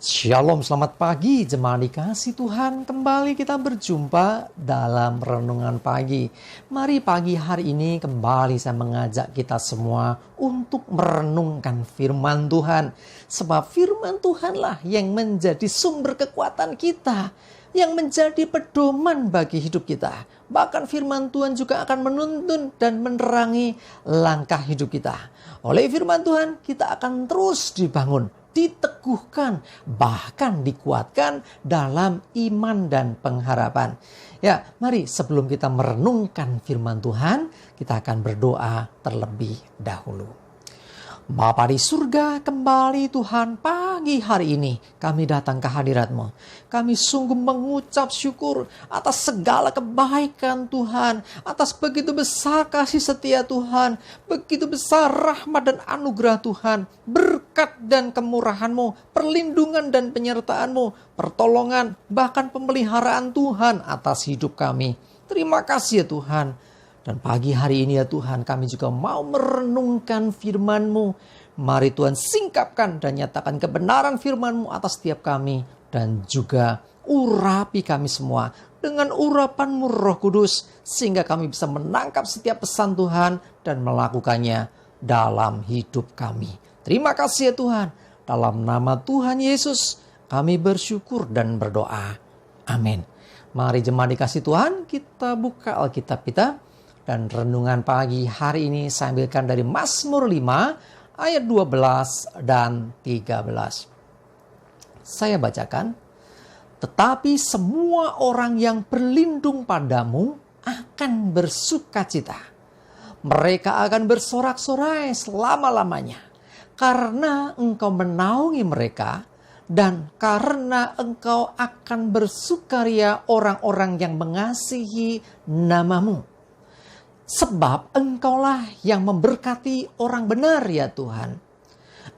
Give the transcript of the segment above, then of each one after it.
Shalom, selamat pagi jemaat dikasih Tuhan. Kembali kita berjumpa dalam renungan pagi. Mari pagi hari ini kembali saya mengajak kita semua untuk merenungkan firman Tuhan. Sebab firman Tuhanlah yang menjadi sumber kekuatan kita, yang menjadi pedoman bagi hidup kita. Bahkan firman Tuhan juga akan menuntun dan menerangi langkah hidup kita. Oleh firman Tuhan kita akan terus dibangun, diteguhkan, bahkan dikuatkan dalam iman dan pengharapan. Ya, mari sebelum kita merenungkan firman Tuhan, kita akan berdoa terlebih dahulu. Bapa di surga, kembali Tuhan pagi hari ini kami datang ke hadirat-Mu. Kami sungguh mengucap syukur atas segala kebaikan Tuhan, atas begitu besar kasih setia Tuhan, begitu besar rahmat dan anugerah Tuhan, berkat dan kemurahan-Mu, perlindungan dan penyertaan-Mu, pertolongan bahkan pemeliharaan Tuhan atas hidup kami. Terima kasih ya Tuhan. Dan pagi hari ini ya Tuhan, kami juga mau merenungkan firman-Mu. Mari Tuhan singkapkan dan nyatakan kebenaran firman-Mu atas setiap kami. Dan juga urapi kami semua dengan urapan-Mu Roh Kudus. Sehingga kami bisa menangkap setiap pesan Tuhan dan melakukannya dalam hidup kami. Terima kasih ya Tuhan. Dalam nama Tuhan Yesus kami bersyukur dan berdoa. Amin. Mari jemaat dikasih Tuhan, kita buka Alkitab kita. Dan renungan pagi hari ini saya ambilkan dari Mazmur 5 ayat 12 dan 13. Saya bacakan. Tetapi semua orang yang berlindung padamu akan bersukacita. Mereka akan bersorak-sorai selama-lamanya. Karena engkau menaungi mereka dan karena engkau akan bersukaria orang-orang yang mengasihi namamu. Sebab engkaulah yang memberkati orang benar ya Tuhan.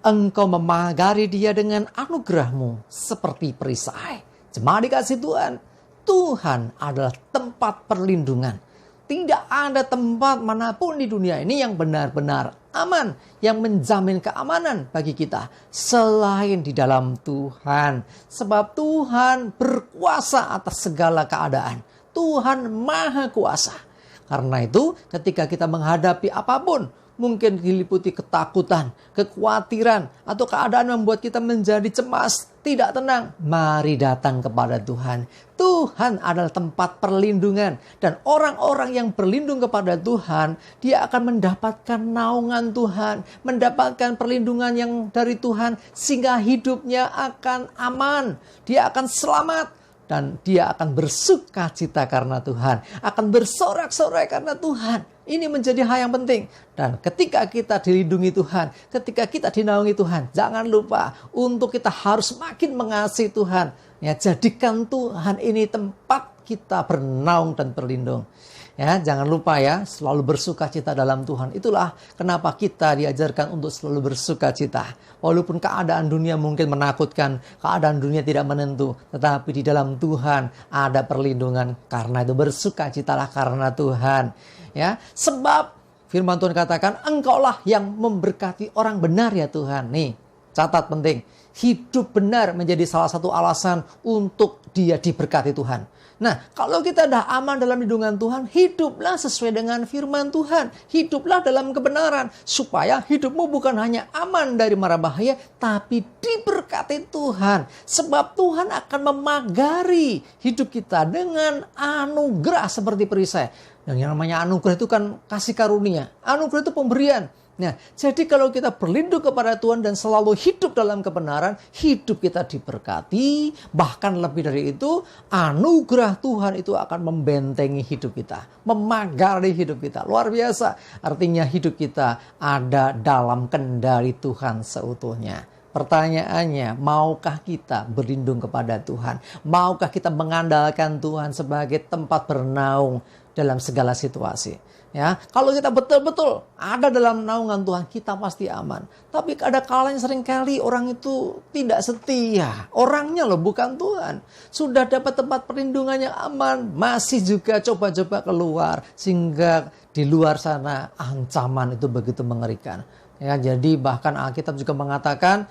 Engkau memagari dia dengan anugerah-Mu seperti perisai. Jemaat dikasih Tuhan, Tuhan adalah tempat perlindungan. Tidak ada tempat manapun di dunia ini yang benar-benar aman, yang menjamin keamanan bagi kita selain di dalam Tuhan. Sebab Tuhan berkuasa atas segala keadaan. Tuhan Maha Kuasa. Karena itu ketika kita menghadapi apapun, mungkin diliputi ketakutan, kekhawatiran, atau keadaan membuat kita menjadi cemas, tidak tenang, mari datang kepada Tuhan. Tuhan adalah tempat perlindungan. Dan orang-orang yang berlindung kepada Tuhan, dia akan mendapatkan naungan Tuhan, mendapatkan perlindungan yang dari Tuhan, sehingga hidupnya akan aman, dia akan selamat. Dan dia akan bersuka cita karena Tuhan. Akan bersorak-sorai karena Tuhan. Ini menjadi hal yang penting. Dan ketika kita dilindungi Tuhan. Ketika kita dinaungi Tuhan. Jangan lupa untuk kita harus makin mengasihi Tuhan. Ya, jadikan Tuhan ini tempat kita bernaung dan berlindung. Ya, jangan lupa ya, selalu bersuka cita dalam Tuhan. Itulah kenapa kita diajarkan untuk selalu bersuka cita. Walaupun keadaan dunia mungkin menakutkan, keadaan dunia tidak menentu, tetapi di dalam Tuhan ada perlindungan. Karena itu bersuka citalah karena Tuhan. Ya, sebab firman Tuhan katakan, engkaulah yang memberkati orang benar ya Tuhan. Nih, catat penting. Hidup benar menjadi salah satu alasan untuk dia diberkati Tuhan. Nah, kalau kita dah aman dalam lindungan Tuhan, hiduplah sesuai dengan firman Tuhan. Hiduplah dalam kebenaran. Supaya hidupmu bukan hanya aman dari mara bahaya, tapi diberkati Tuhan. Sebab Tuhan akan memagari hidup kita dengan anugerah seperti perisai. Yang namanya anugerah itu kan kasih karunia. Anugerah itu pemberian. Nah, jadi kalau kita berlindung kepada Tuhan dan selalu hidup dalam kebenaran, hidup kita diberkati. Bahkan lebih dari itu, anugerah Tuhan itu akan membentengi hidup kita, memagari hidup kita. Luar biasa. Artinya hidup kita ada dalam kendali Tuhan seutuhnya. Pertanyaannya, maukah kita berlindung kepada Tuhan? Maukah kita mengandalkan Tuhan sebagai tempat bernaung dalam segala situasi? Ya, kalau kita betul-betul ada dalam naungan Tuhan, kita pasti aman. Tapi ada kalanya seringkali orang itu tidak setia. Orangnya loh, bukan Tuhan. Sudah dapat tempat perlindungan yang aman, masih juga coba-coba keluar. Sehingga di luar sana ancaman itu begitu mengerikan. Ya, jadi bahkan Alkitab juga mengatakan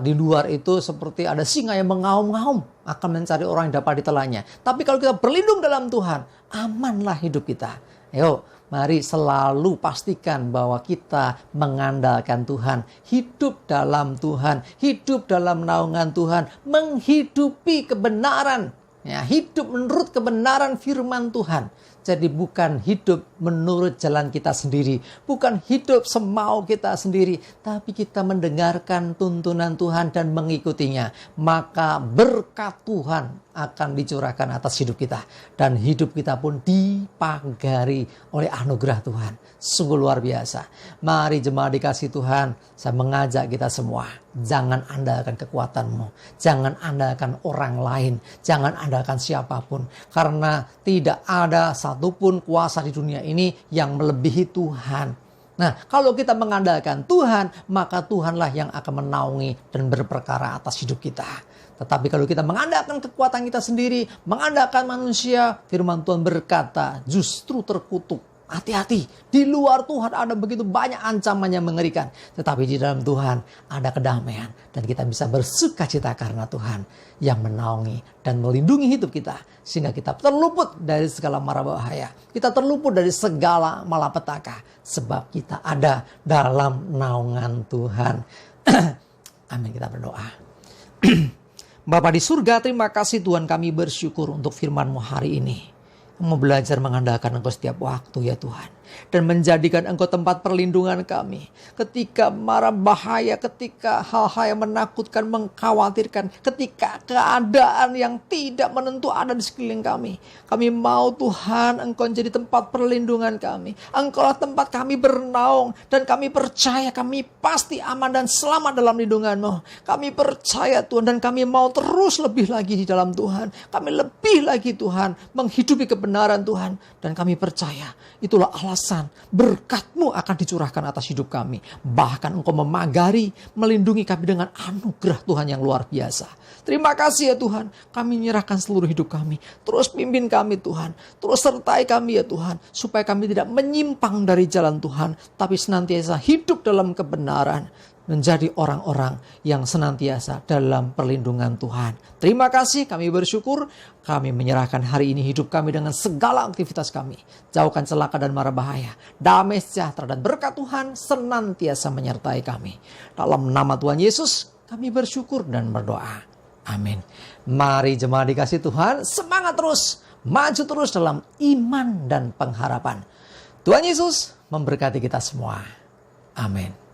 di luar itu seperti ada singa yang mengaum-ngaum akan mencari orang yang dapat ditelannya. Tapi kalau kita berlindung dalam Tuhan, amanlah hidup kita. Ayo, mari selalu pastikan bahwa kita mengandalkan Tuhan, hidup dalam Tuhan, hidup dalam naungan Tuhan, menghidupi kebenaran. Ya, hidup menurut kebenaran firman Tuhan. Jadi bukan hidup menurut jalan kita sendiri. Bukan hidup semau kita sendiri. Tapi kita mendengarkan tuntunan Tuhan dan mengikutinya. Maka berkat Tuhan akan dicurahkan atas hidup kita. Dan hidup kita pun dipagari oleh anugerah Tuhan. Sungguh luar biasa. Mari jemaat dikasih Tuhan. Saya mengajak kita semua. Jangan andalkan kekuatanmu. Jangan andalkan orang lain. Jangan andalkan siapapun. Karena tidak ada satupun kuasa di dunia ini yang melebihi Tuhan. Nah, kalau kita mengandalkan Tuhan, maka Tuhanlah yang akan menaungi dan berperkara atas hidup kita. Tetapi kalau kita mengandalkan kekuatan kita sendiri, mengandalkan manusia, firman Tuhan berkata, justru terkutuk. Hati-hati, di luar Tuhan ada begitu banyak ancaman yang mengerikan. Tetapi di dalam Tuhan ada kedamaian. Dan kita bisa bersuka cita karena Tuhan yang menaungi dan melindungi hidup kita. Sehingga kita terluput dari segala mara bahaya. Kita terluput dari segala malapetaka. Sebab kita ada dalam naungan Tuhan. Amin, kita berdoa. Bapa di surga, terima kasih Tuhan, kami bersyukur untuk firman-Mu hari ini. Mau belajar mengandalkan Engkau setiap waktu ya Tuhan. Dan menjadikan Engkau tempat perlindungan kami. Ketika mara bahaya, ketika hal-hal yang menakutkan, mengkhawatirkan. Ketika keadaan yang tidak menentu ada di sekeliling kami. Kami mau Tuhan Engkau jadi tempat perlindungan kami. Engkaulah tempat kami bernaung. Dan kami percaya kami pasti aman dan selamat dalam lindungan-Mu. Kami percaya Tuhan dan kami mau terus lebih lagi di dalam Tuhan. Kami lebih lagi Tuhan menghidupi kebenaran Tuhan. Dan kami percaya itulah alasan berkat-Mu akan dicurahkan atas hidup kami. Bahkan Engkau memagari, melindungi kami dengan anugerah Tuhan yang luar biasa. Terima kasih ya Tuhan. Kami menyerahkan seluruh hidup kami. Terus pimpin kami Tuhan. Terus sertai kami ya Tuhan. Supaya kami tidak menyimpang dari jalan Tuhan. Tapi senantiasa hidup dalam kebenaran. Menjadi orang-orang yang senantiasa dalam perlindungan Tuhan. Terima kasih, kami bersyukur. Kami menyerahkan hari ini hidup kami dengan segala aktivitas kami. Jauhkan celaka dan mara bahaya. Damai sejahtera dan berkat Tuhan senantiasa menyertai kami. Dalam nama Tuhan Yesus, kami bersyukur dan berdoa. Amin. Mari jemaat dikasih Tuhan, semangat terus. Maju terus dalam iman dan pengharapan. Tuhan Yesus memberkati kita semua. Amin.